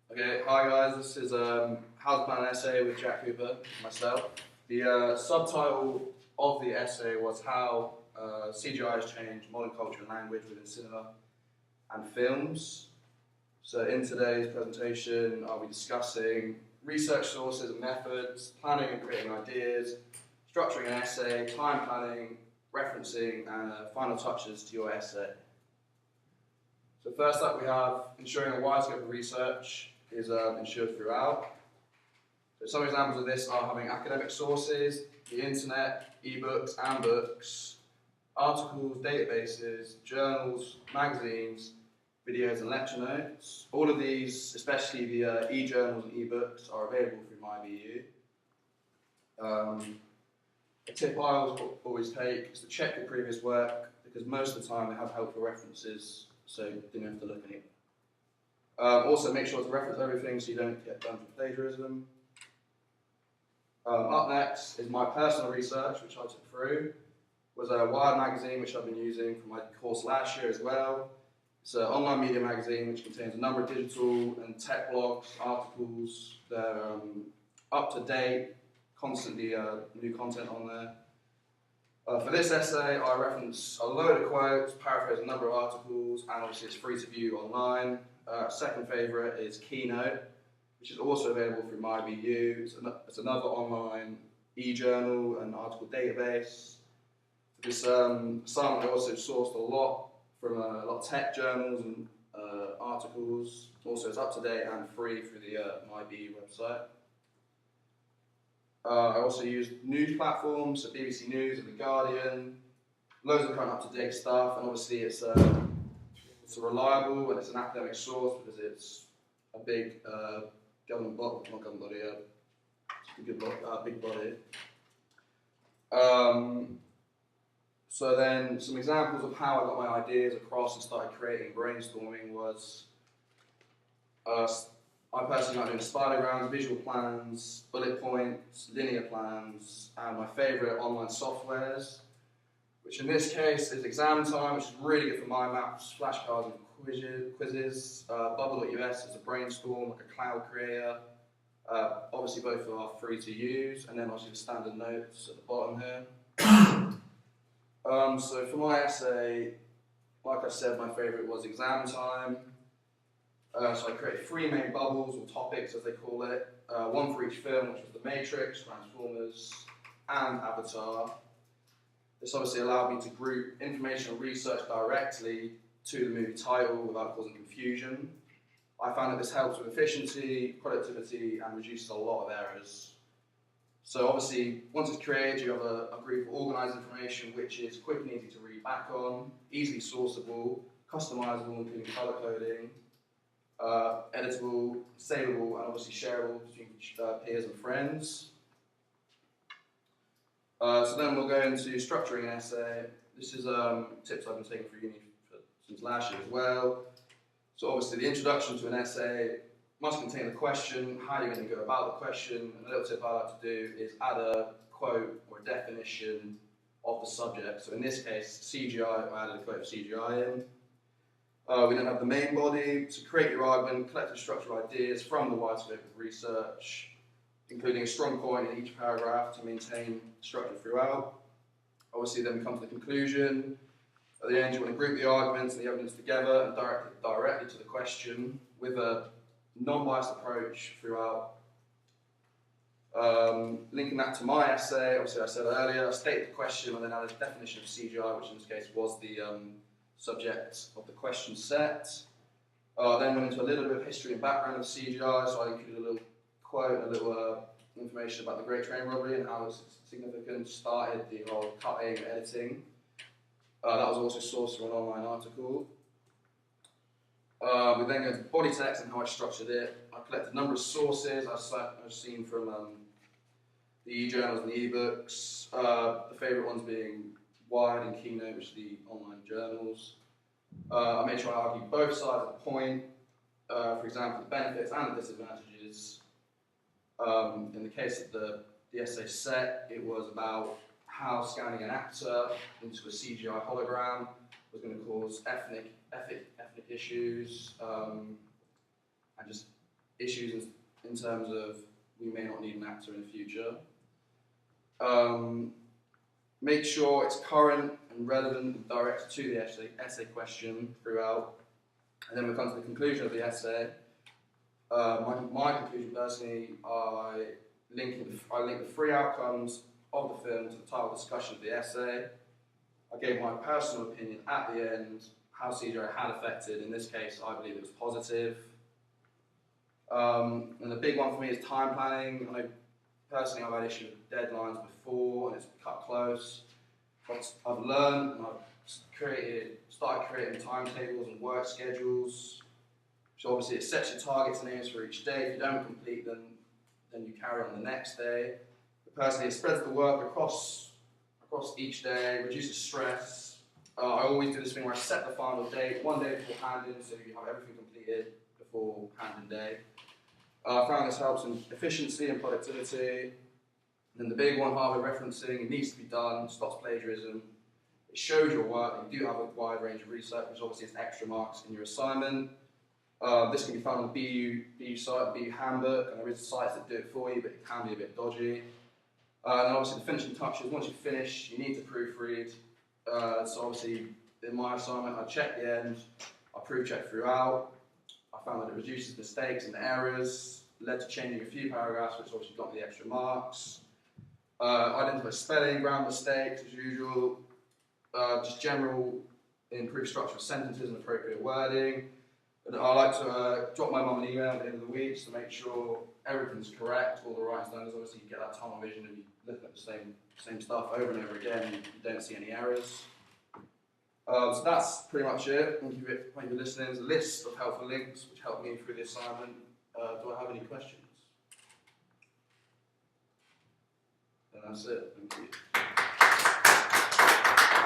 Okay, hi guys, this is How to Plan an Essay with Jack Cooper, myself. The subtitle of the essay was How CGI has Changed Modern Culture and Language Within Cinema and Films. So in today's presentation, I'll be discussing research sources and methods, planning and creating ideas, structuring an essay, time planning, referencing, and final touches to your essay. So first up, we have ensuring a wide scope of research is ensured throughout. So some examples of this are having academic sources, the internet, ebooks and books, articles, databases, journals, magazines, videos and lecture notes. All of these, especially the e-journals and ebooks, are available through MyBU. A tip I always take is to check your previous work, because most of the time they have helpful references, so you don't have to look at it. Also, make sure to reference everything so you don't get done for plagiarism. Up next is my personal research, which I took through. Was a Wired magazine, which I've been using for my course last year as well. It's an online media magazine which contains a number of digital and tech blogs, articles. They're up to date, constantly new content on there. For this essay, I reference a load of quotes, paraphrase a number of articles, and obviously it's free to view online. Second favourite is Keynote, which is also available through MyBU. It's another online e-journal and article database. This assignment I also sourced a lot from a lot of tech journals and articles. Also, it's up to date and free through the MyBU website. I also used news platforms, so BBC News and The Guardian, loads of current up-to-date stuff, and obviously it's reliable and it's an academic source because it's a big government body, not government body, big body. So then some examples of how I got my ideas across and started creating brainstorming was I personally like doing spidergrams, visual plans, bullet points, linear plans, and my favourite online softwares, which in this case is Exam Time, which is really good for mind maps, flashcards and quizzes. Bubble.us is a brainstorm, like a cloud creator. Obviously both are free to use, and then obviously the standard notes at the bottom here. So for my essay, like I said, my favourite was Exam Time. So I created 3 main bubbles, or topics as they call it, one for each film, which was The Matrix, Transformers, and Avatar. This obviously allowed me to group information and research directly to the movie title without causing confusion. I found that this helps with efficiency, productivity, and reduces a lot of errors. So obviously, once it's created, you have a group of organised information which is quick and easy to read back on, easily sourceable, customisable, including colour coding, editable, savable, and obviously shareable between peers and friends. So then we'll go into structuring an essay. This is tips I've been taking for uni since last year as well. So obviously the introduction to an essay must contain the question, how you're going to go about the question, and a little tip I like to do is add a quote or a definition of the subject. So in this case, CGI, I added a quote of CGI in. We then have the main body, to create your argument, collect and structure ideas from the wide scope of research, including a strong point in each paragraph to maintain structure throughout. Obviously then we come to the conclusion. At the end you want to group the arguments and the evidence together and direct it directly to the question with a non-biased approach throughout. Linking that to my essay, obviously I said earlier, I stated the question and then added a definition of CGI, which in this case was the subject of the question set. Then went into a little bit of history and background of CGI, so I included a little quote and a little information about the Great Train Robbery and how it was significant, started the whole cutting and editing. That was also sourced from an online article. We then go into body text and how I structured it. I collected a number of sources I've seen from the e-journals and the e-books. The favourite ones being Wired and Keynote, which are the online journals. I made sure I argued both sides of the point. For example, the benefits and the disadvantages. In the case of the essay set, it was about how scanning an actor into a CGI hologram was going to cause ethnic issues, and just issues in terms of we may not need an actor in the future. Make sure it's current and relevant and directed to the essay question throughout. And then we come to the conclusion of the essay. My conclusion personally, I link the three outcomes of the film to the title discussion of the essay. I gave my personal opinion at the end, how CGI had affected. In this case, I believe it was positive. And the big one for me is time planning. I know personally I've had issues with deadlines before and it's cut close. But I've learned and I've started creating timetables and work schedules. So obviously it sets your targets and aims for each day. If you don't complete them, then you carry on the next day. But personally, it spreads the work across each day, reduces stress. I always do this thing where I set the final date, one day before hand-in, so you have everything completed before hand-in day. I found this helps in efficiency and productivity. And then the big one, Harvard referencing, it needs to be done, stops plagiarism. It shows your work, and you do have a wide range of research, which obviously is extra marks in your assignment. This can be found on the BU site, BU handbook, and there is sites that do it for you, but it can be a bit dodgy. And obviously the finishing touches, once you finish, you need to proofread. So obviously in my assignment, I check the end, I proof check throughout. I found that it reduces mistakes and errors, led to changing a few paragraphs, which obviously got me the extra marks. Identify spelling, grammar mistakes as usual, just general improved structure of sentences and appropriate wording. And I like to drop my mum an email at the end of the week just to make sure everything's correct, all the right standards. Obviously you get that tunnel vision and you look at the same stuff over and over again, you don't see any errors. So that's pretty much it. Thank you for listening. There's a list of helpful links which helped me through the assignment. Do I have any questions? And that's it. Thank you.